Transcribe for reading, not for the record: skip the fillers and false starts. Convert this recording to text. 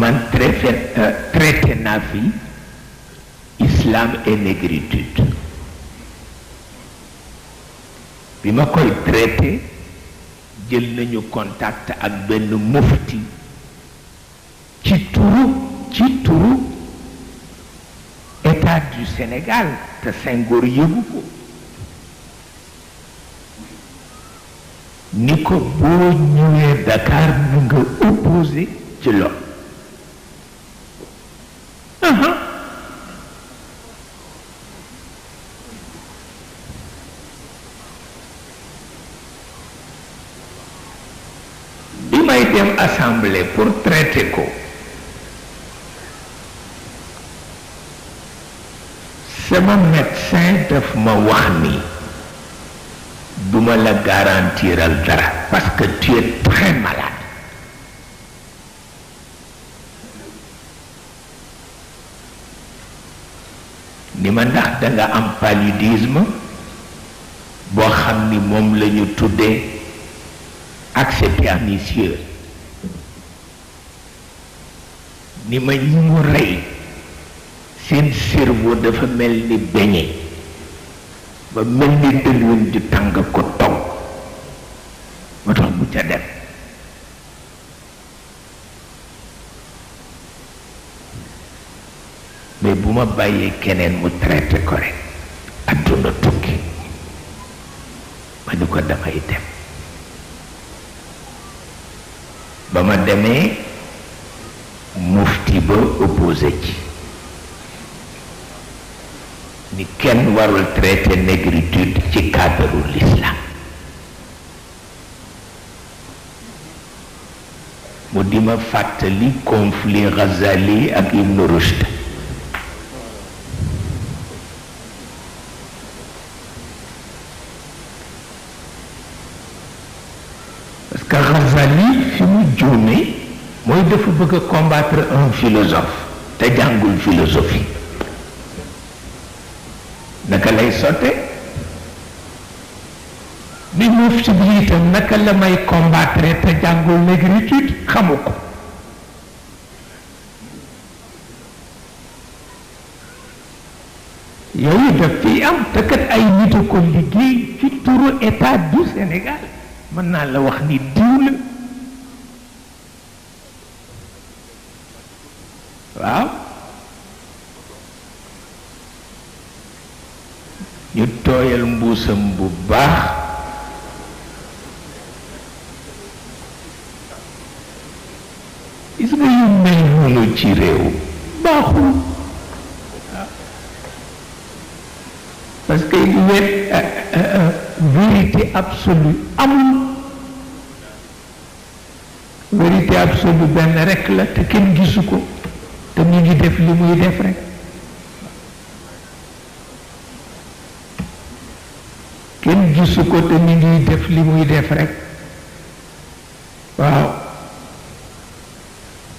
man traité naa fi islam et négritude bi ma koy traité jël nañu contact ak benn mufti ci turu état du Sénégal te Senghor yëgu ko ni ko boo ñëwee Dakar mu nga opposé ci loolu bi may dem assemblée pour traiter ko sama médecin daf ma wax ni duma la garantiral dara parce que tu es très malade ni ma ndax danga am paludisme boo xam ni moom la ñu tuddee accès pernicieux ni ma ñi mu rey seen cerveau dafa mel ni beñe ba mel ni dëlwin di tàng ko togg moo tax bu ca dem mais bu ma bàyyee keneen mu traité ko rek adduna tukki ma ni ko damay dem ba ma demee mufti ba opposé ci ni kenn warul traité négritude ci cadre l'islam mu di ma fàttali conflit Ghazali ak Ibn Rushd parce que Ghazali fi mu juume mooy dafa bëgg a combattre un philosophe te jàngul philosophie naka lay sotte bi mufti bi itam naka la may combattre te jàngul négritude xamu ko yooyu daf fi am te kat ay nit a ko liggéey ci turu état du Sénégal mën naa la wax ni diw la waaw ñu tooyal mbuusam bu baax gis nga yu mel noonu ci réew baaxul parce que vérité absolue amul vérité absolue benn rekk la te kenn gisu ko te mu ngi def li muy def rekk kenn gisu ko te mi ngi def li muy def rekk waaw